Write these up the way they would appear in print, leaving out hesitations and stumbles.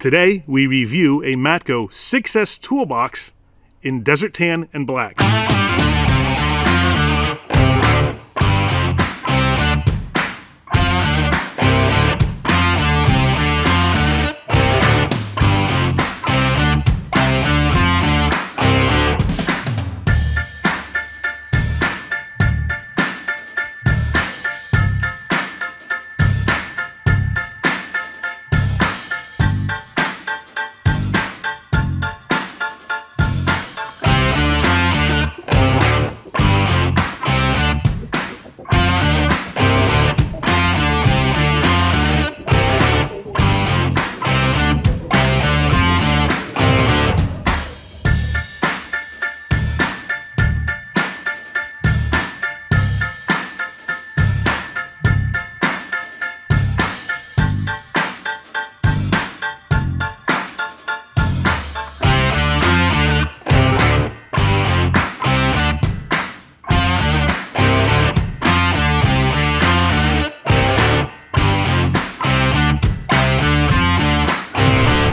Today, we review a Matco 6S Toolbox in Desert Tan and Black.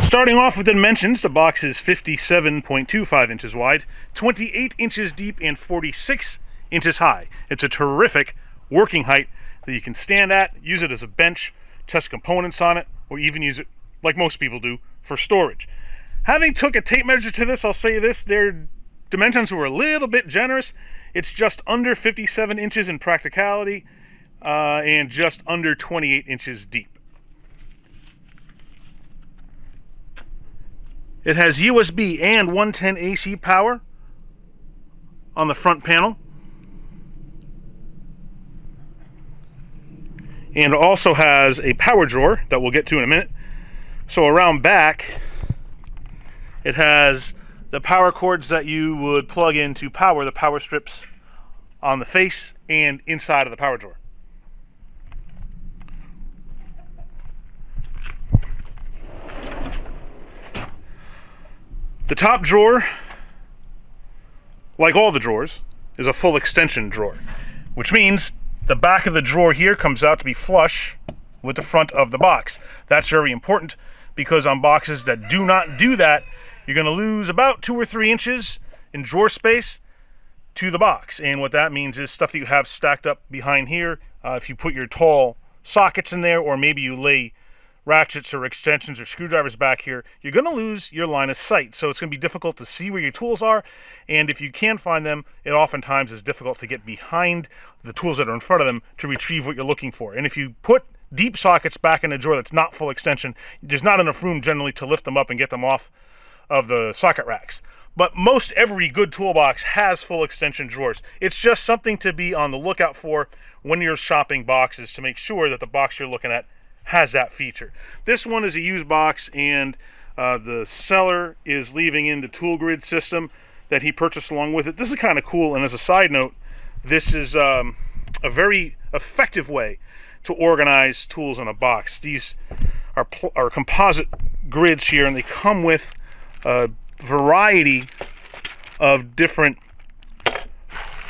Starting off with the dimensions, the box is 57.25 inches wide, 28 inches deep, and 46 inches high. It's a terrific working height that you can stand at, use it as a bench, test components on it, or even use it, like most people do, for storage. Having took a tape measure to this, I'll say this, their dimensions were a little bit generous. It's just under 57 inches in practicality, and just under 28 inches deep. It has USB and 110 AC power on the front panel. And also has a power drawer that we'll get to in a minute. So around back, it has the power cords that you would plug in to power the power strips on the face and inside of the power drawer. The top drawer, like all the drawers, is a full extension drawer, which means the back of the drawer here comes out to be flush with the front of the box. That's very important because on boxes that do not do that, you're going to lose about 2 or 3 inches in drawer space to the box. And what that means is stuff that you have stacked up behind here, if you put your tall sockets in there, or maybe you lay ratchets or extensions or screwdrivers back here, you're going to lose your line of sight. So it's going to be difficult to see where your tools are, and if you can find them, it oftentimes is difficult to get behind the tools that are in front of them to retrieve what you're looking for. And if you put deep sockets back in a drawer that's not full extension, there's not enough room generally to lift them up and get them off of the socket racks. But most every good toolbox has full extension drawers. It's just something to be on the lookout for when you're shopping boxes, to make sure that the box you're looking at has that feature. This one is a used box, and the seller is leaving in the tool grid system that he purchased along with it. This is kind of cool, and as a side note, this is a very effective way to organize tools in a box. These are composite grids here, and they come with a variety of different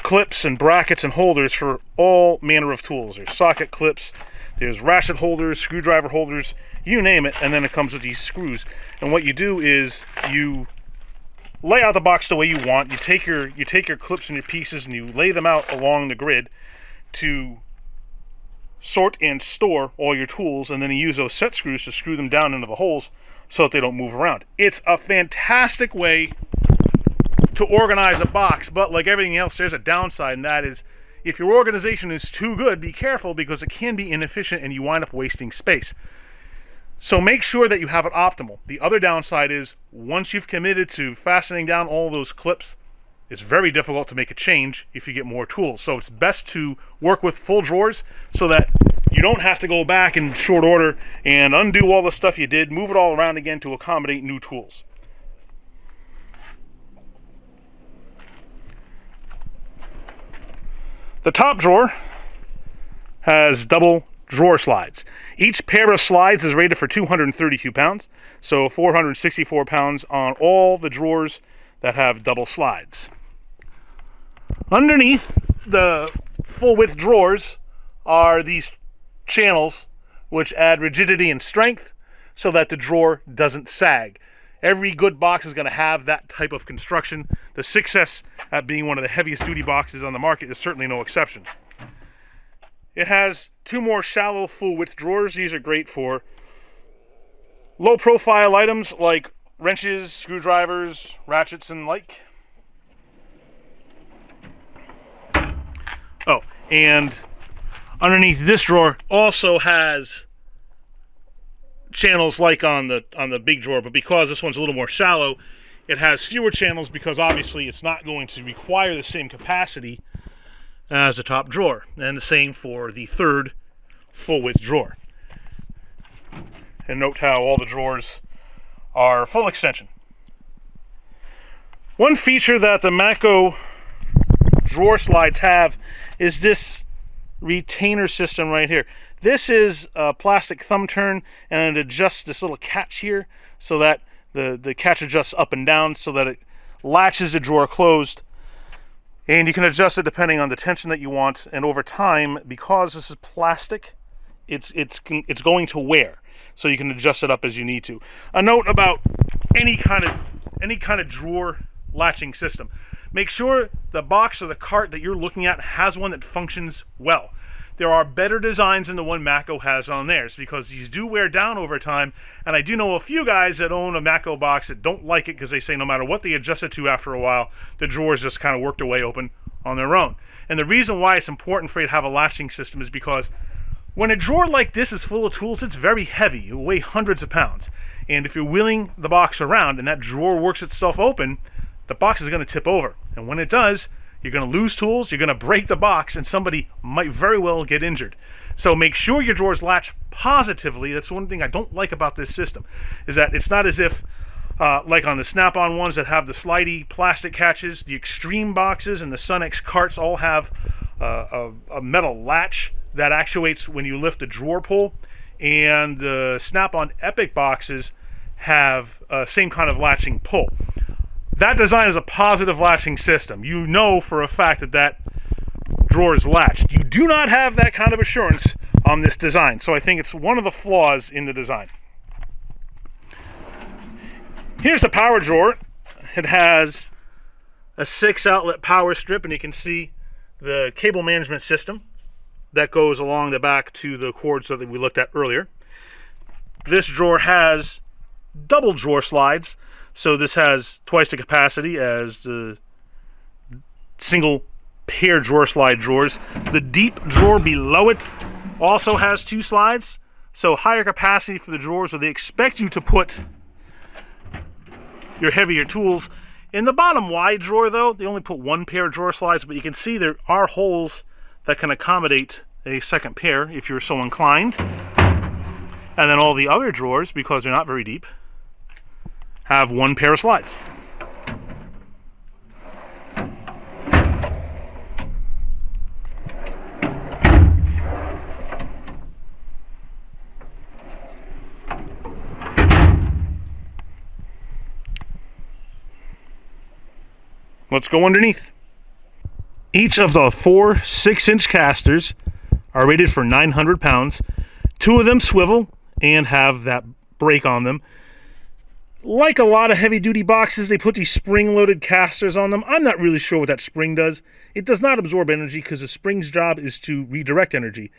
clips and brackets and holders for all manner of tools. There's socket clips, there's ratchet holders, screwdriver holders, you name it, and then it comes with these screws. And what you do is you lay out the box the way you want. You take your clips and your pieces and you lay them out along the grid to sort and store all your tools, and then you use those set screws to screw them down into the holes so that they don't move around. It's a fantastic way to organize a box, but like everything else, there's a downside, and that is, if your organization is too good, be careful, because it can be inefficient and you wind up wasting space. So make sure that you have it optimal. The other downside is, once you've committed to fastening down all those clips, it's very difficult to make a change if you get more tools. So it's best to work with full drawers so that you don't have to go back in short order and undo all the stuff you did, move it all around again to accommodate new tools. The top drawer has double drawer slides. Each pair of slides is rated for 232 pounds, so 464 pounds on all the drawers that have double slides. Underneath the full width drawers are these channels which add rigidity and strength so that the drawer doesn't sag. Every good box is going to have that type of construction. The 6S, at being one of the heaviest duty boxes on the market, is certainly no exception. It has two more shallow full width drawers. These are great for low profile items like wrenches, screwdrivers, ratchets, and like. Oh, and underneath this drawer also has channels like on the big drawer, but because this one's a little more shallow, it has fewer channels because obviously it's not going to require the same capacity as the top drawer. And the same for the third full width drawer. And note how all the drawers are full extension. One feature that the Matco drawer slides have is this retainer system right here. This is a plastic thumb turn, and it adjusts this little catch here so that the catch adjusts up and down so that it latches the drawer closed. And you can adjust it depending on the tension that you want. And over time, because this is plastic, it's going to wear. So you can adjust it up as you need to. A note about any kind of drawer latching system. Make sure the box or the cart that you're looking at has one that functions well. There are better designs than the one Matco has on theirs because these do wear down over time, and I do know a few guys that own a Matco box that don't like it because they say no matter what they adjust it to after a while, the drawers just kind of work their way open on their own. And the reason why it's important for you to have a latching system is because when a drawer like this is full of tools, it's very heavy. It will weigh hundreds of pounds. And if you're wheeling the box around and that drawer works itself open, the box is going to tip over. And when it does, you're going to lose tools, you're going to break the box, and somebody might very well get injured. So make sure your drawers latch positively. That's one thing I don't like about this system, is that it's not as if, like on the Snap-on ones that have the slidey plastic catches, the Extreme boxes and the Sun-X carts all have a metal latch that actuates when you lift the drawer pull, and the Snap-on Epic boxes have same kind of latching pull. That design is a positive latching system. You know for a fact that that drawer is latched. You do not have that kind of assurance on this design, so I think it's one of the flaws in the design. Here's the power drawer. It has a 6-outlet power strip, and you can see the cable management system that goes along the back to the cords that we looked at earlier. This drawer has double drawer slides, so this has twice the capacity as the single pair drawer slide drawers. The deep drawer below it also has 2 slides, so higher capacity for the drawers where they expect you to put your heavier tools. In the bottom wide drawer though, they only put 1 pair of drawer slides, but you can see there are holes that can accommodate a second pair if you're so inclined. And then all the other drawers, because they're not very deep, have 1 pair of slides. Let's go underneath. Each of the 4 6-inch casters are rated for 900 pounds. 2 of them swivel and have that brake on them. Like a lot of heavy-duty boxes, they put these spring-loaded casters on them. I'm not really sure what that spring does. It does not absorb energy because the spring's job is to redirect energy.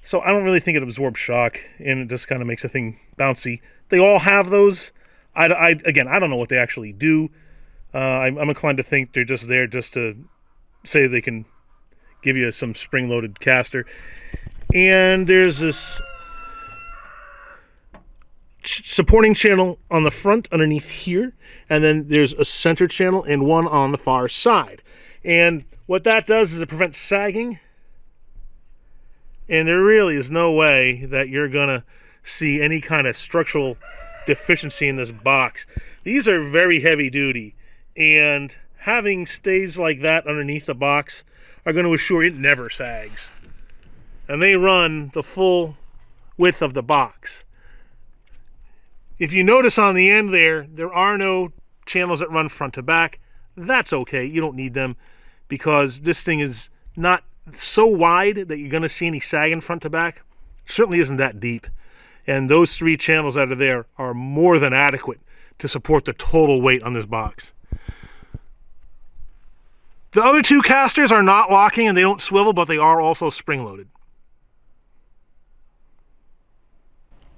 So I don't really think it absorbs shock, and it just kind of makes the thing bouncy. They all have those. Again, I don't know what they actually do. I'm inclined to think they're just there just to say they can give you some spring-loaded caster. And there's this supporting channel on the front underneath here, and then there's a center channel and one on the far side. And what that does is it prevents sagging, and there really is no way that you're gonna see any kind of structural deficiency in this box. These are very heavy duty, and having stays like that underneath the box are going to assure it never sags. And they run the full width of the box. If you notice on the end there are no channels that run front to back. That's okay. You don't need them because this thing is not so wide that you're going to see any sagging front to back. It certainly isn't that deep. And those 3 channels that are there are more than adequate to support the total weight on this box. The other 2 casters are not locking and they don't swivel, but they are also spring-loaded.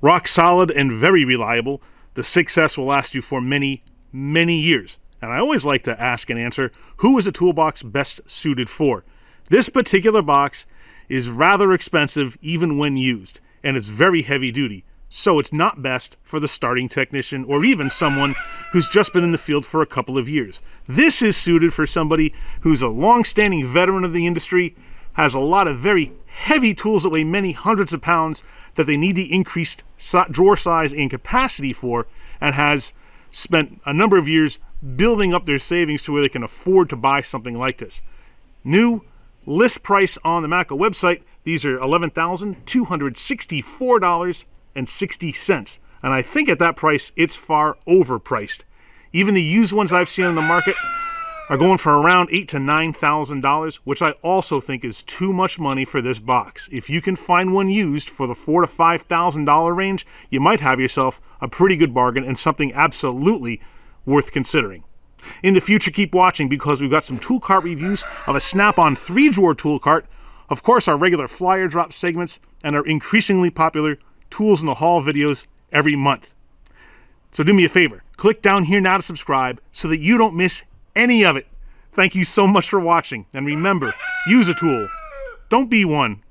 Rock solid and very reliable, the 6S will last you for many, many years. And I always like to ask and answer, who is the Toolbox best suited for? This particular box is rather expensive even when used, and it's very heavy duty. So it's not best for the starting technician or even someone who's just been in the field for a couple of years. This is suited for somebody who's a long-standing veteran of the industry, has a lot of very heavy tools that weigh many hundreds of pounds that they need the increased drawer size and capacity for, and has spent a number of years building up their savings to where they can afford to buy something like this. New list price on the Matco website, these are $11,264.60. And I think at that price, it's far overpriced. Even the used ones I've seen on the market are going for around $8,000 to $9,000, which I also think is too much money for this box. If you can find one used for the $4,000 to $5,000 range, you might have yourself a pretty good bargain and something absolutely worth considering. In the future, keep watching because we've got some tool cart reviews of a snap-on 3-drawer tool cart, of course our regular flyer drop segments, and our increasingly popular Tools in the Hall videos every month. So do me a favor, click down here now to subscribe so that you don't miss any of it. Thank you so much for watching, and remember, use a tool. Don't be one.